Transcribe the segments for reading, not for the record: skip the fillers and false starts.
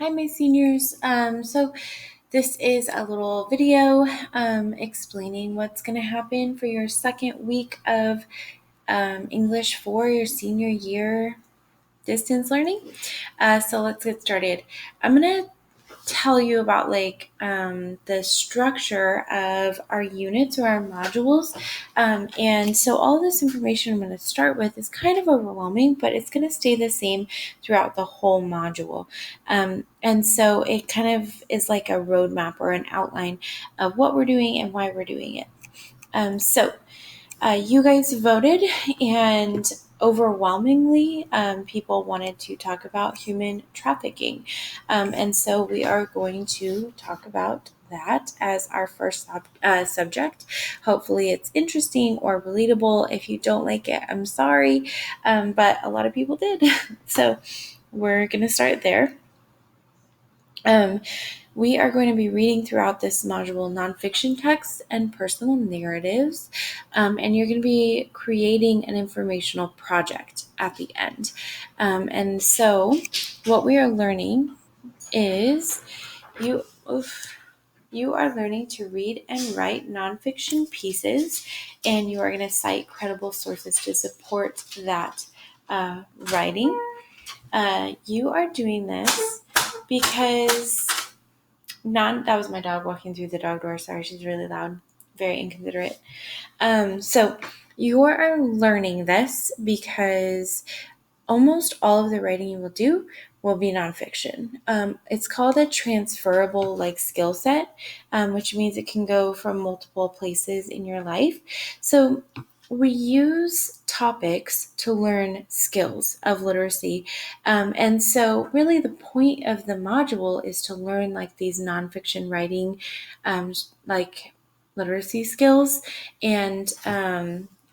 Hi, my seniors. So this is a little video explaining what's going to happen for your second week of English for your senior year distance learning. So let's get started. I'm going to tell you about the structure of our units or our modules. And so all this information I'm going to start with is kind of overwhelming, but it's going to stay the same throughout the whole module. And so it kind of is like a roadmap or an outline of what we're doing and why we're doing it. You guys voted, and overwhelmingly, people wanted to talk about human trafficking. And so we are going to talk about that as our first subject. Hopefully, it's interesting or relatable. If you don't like it, I'm sorry, but a lot of people did. So we're going to start there. We are going to be reading throughout this module nonfiction texts and personal narratives, and you're going to be creating an informational project at the end. And so what we are learning is you are learning to read and write nonfiction pieces, and you are going to cite credible sources to support that writing. You are doing this because that was my dog walking through the dog door. Sorry, she's really loud, very inconsiderate. So you are learning this because almost all of the writing you will do will be nonfiction. It's called a transferable skill set, which means it can go from multiple places in your life. So we use topics to learn skills of literacy. And so really the point of the module is to learn these nonfiction writing, literacy skills. And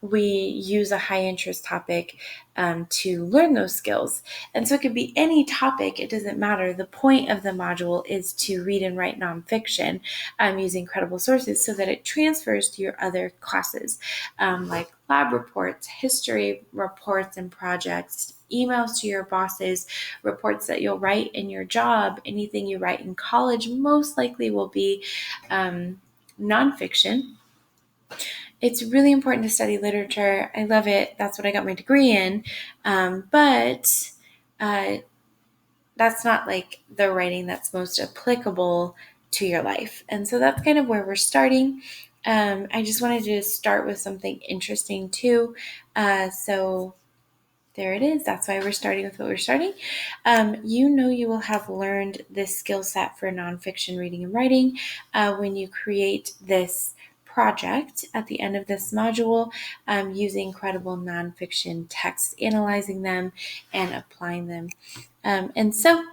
we use a high interest topic to learn those skills. And so it could be any topic, it doesn't matter. The point of the module is to read and write nonfiction using credible sources so that it transfers to your other classes, like lab reports, history reports and projects, emails to your bosses, reports that you'll write in your job, anything you write in college most likely will be nonfiction. It's really important to study literature. I love it. That's what I got my degree in. But that's not the writing that's most applicable to your life. And so that's kind of where we're starting. I just wanted to start with something interesting too. So there it is. That's why we're starting with what we're starting. You will have learned this skill set for nonfiction reading and writing when you create this project at the end of this module, using credible nonfiction texts, analyzing them and applying them. And so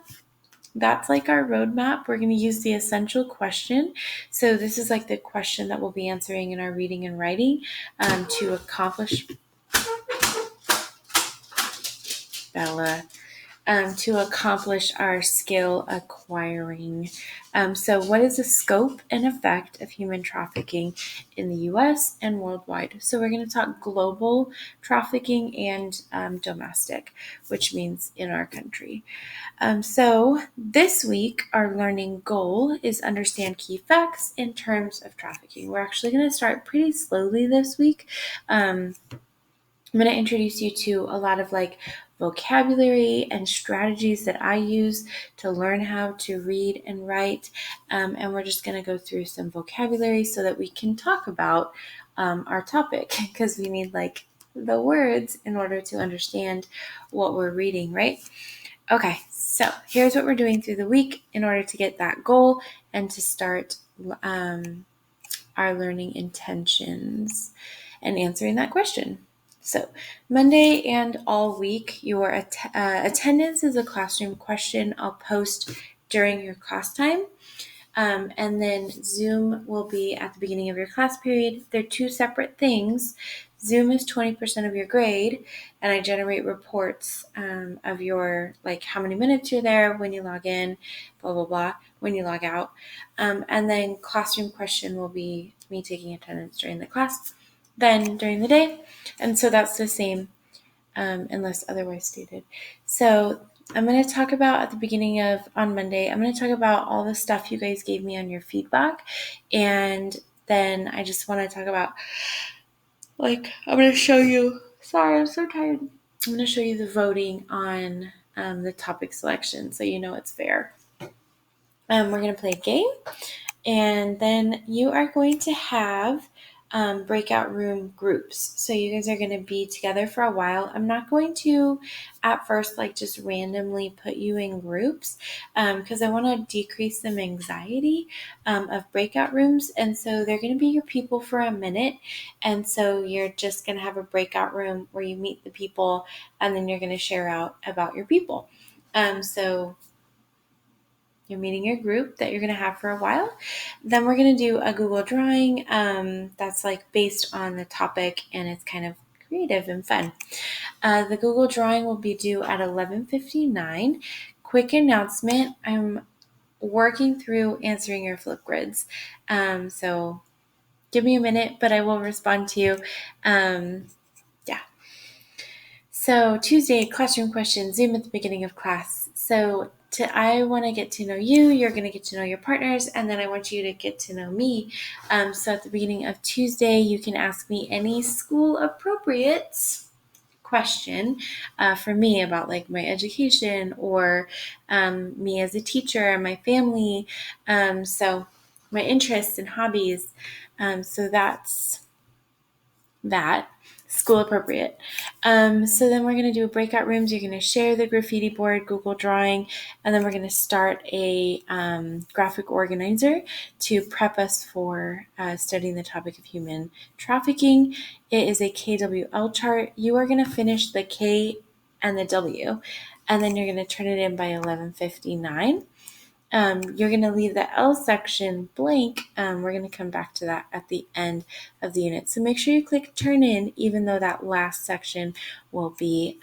that's our roadmap. We're going to use the essential question. So this is the question that we'll be answering in our reading and writing to accomplish Bella. To accomplish our skill acquiring. So what is the scope and effect of human trafficking in the U.S. and worldwide? So we're going to talk global trafficking and domestic, which means in our country. So this week, our learning goal is understand key facts in terms of trafficking. We're actually going to start pretty slowly this week. I'm going to introduce you to a lot of vocabulary and strategies that I use to learn how to read and write. And we're just going to go through some vocabulary so that we can talk about our topic, because we need the words in order to understand what we're reading, right? Okay, so here's what we're doing through the week in order to get that goal and to start our learning intentions and answering that question. So Monday and all week, your attendance is a classroom question I'll post during your class time. And then Zoom will be at the beginning of your class period. They're two separate things. Zoom is 20% of your grade, and I generate reports of your, how many minutes you're there, when you log in, blah, blah, blah, when you log out. And then classroom question will be me taking attendance during the class, then during the day. And so that's the same unless otherwise stated. So I'm going to talk about at the beginning of on Monday, I'm going to talk about all the stuff you guys gave me on your feedback. And then I just want to talk about, like, I'm going to show you, sorry, I'm so tired. I'm going to show you the voting on the topic selection so you know it's fair. We're going to play a game. And then you are going to have breakout room groups. So you guys are going to be together for a while. I'm not going to at first like just randomly put you in groups because I want to decrease some anxiety of breakout rooms. And so they're going to be your people for a minute. And so you're just going to have a breakout room where you meet the people and then you're going to share out about your people. So you're meeting your group that you're going to have for a while. Then we're going to do a Google Drawing that's like based on the topic and it's kind of creative and fun. The Google Drawing will be due at 11:59. Quick announcement, I'm working through answering your Flipgrids. So give me a minute, but I will respond to you. Yeah. So Tuesday, classroom questions, Zoom at the beginning of class. So I want to get to know you, you're going to get to know your partners, and then I want you to get to know me. So at the beginning of Tuesday, you can ask me any school appropriate question for me about like my education or me as a teacher, my family, so my interests and hobbies. So that's that. School appropriate. So then we're going to do breakout rooms. You're going to share the graffiti board, Google Drawing, and then we're going to start a graphic organizer to prep us for studying the topic of human trafficking. It is a KWL chart. You are going to finish the K and the W, and then you're going to turn it in by 11:59. You're going to leave the L section blank. We're going to come back to that at the end of the unit. So make sure you click turn in, even though that last section will be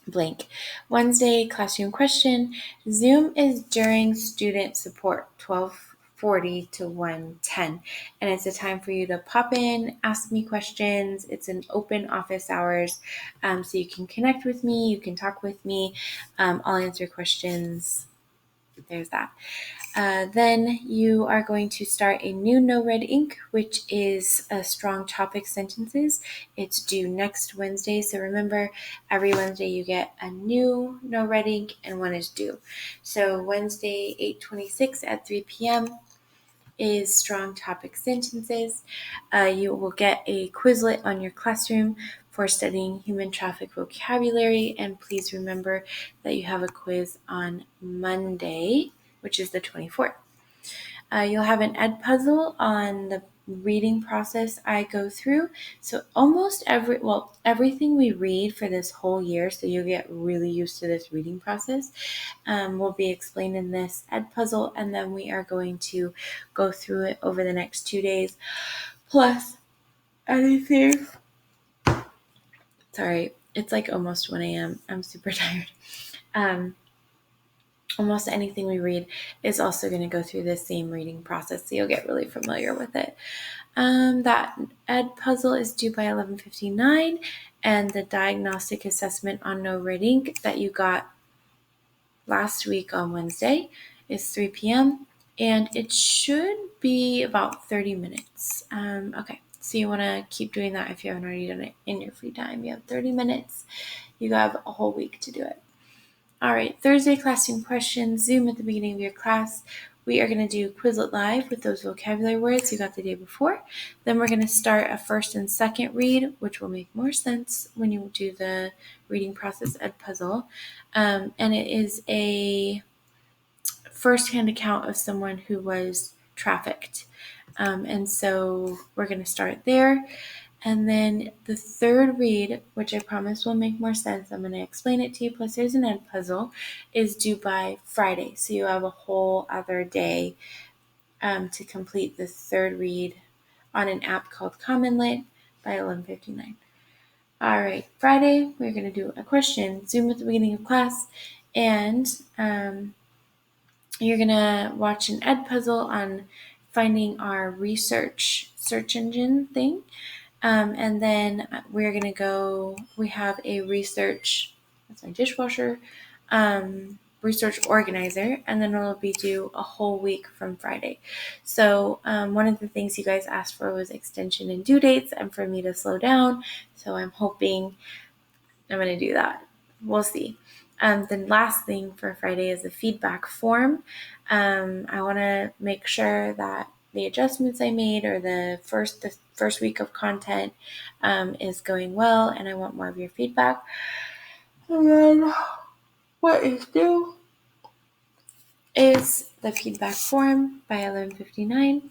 blank. Wednesday, classroom question. Zoom is during student support, 12:40 to 1:10. And it's a time for you to pop in, ask me questions. It's an open office hours. So you can connect with me. You can talk with me. I'll answer questions. There's that. Then you are going to start a new No Red Ink, which is a strong topic sentences. It's due next Wednesday. So remember, every Wednesday you get a new No Red Ink and one is due. So Wednesday, 8:26 at 3 p.m. is strong topic sentences. You will get a Quizlet on your classroom for studying human traffic vocabulary. And please remember that you have a quiz on Monday, which is the 24th. You'll have an Edpuzzle on the reading process I go through. So almost everything we read for this whole year, so you'll get really used to this reading process, will be explained in this Edpuzzle, and then we are going to go through it over the next 2 days. Plus anything. Sorry, it's like almost 1 a.m. I'm super tired. Almost anything we read is also going to go through the same reading process, so you'll get really familiar with it. That Edpuzzle is due by 11:59, and the diagnostic assessment on No Red Ink that you got last week on Wednesday is 3 p.m., and it should be about 30 minutes. Okay, so you want to keep doing that if you haven't already done it in your free time. You have 30 minutes. You have a whole week to do it. All right, Thursday classroom questions, Zoom at the beginning of your class. We are going to do Quizlet Live with those vocabulary words you got the day before. Then we're going to start a first and second read, which will make more sense when you do the reading process Edpuzzle. And it is a first-hand account of someone who was trafficked. And so we're going to start there. And then the third read, which I promise will make more sense, I'm going to explain it to you, plus there's an Edpuzzle, is due by Friday. So you have a whole other day to complete the third read on an app called CommonLit by 11:59. All right, Friday, we're going to do a question, Zoom at the beginning of class, and you're going to watch an Edpuzzle on finding our research search engine thing. And then we're going to we have a research that's my dishwasher, research organizer, and then it'll be due a whole week from Friday. So one of the things you guys asked for was extension and due dates and for me to slow down. So I'm hoping I'm going to do that. We'll see. The last thing for Friday is a feedback form. I want to make sure that the adjustments I made or the first week of content is going well, and I want more of your feedback. And then what is due is the feedback form by 11:59.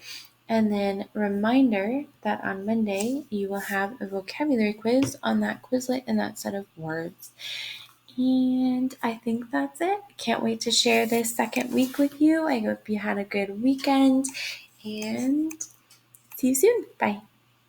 And then reminder that on Monday you will have a vocabulary quiz on that Quizlet and that set of words. And I think that's it. Can't wait to share this second week with you. I hope you had a good weekend and see you soon. Bye.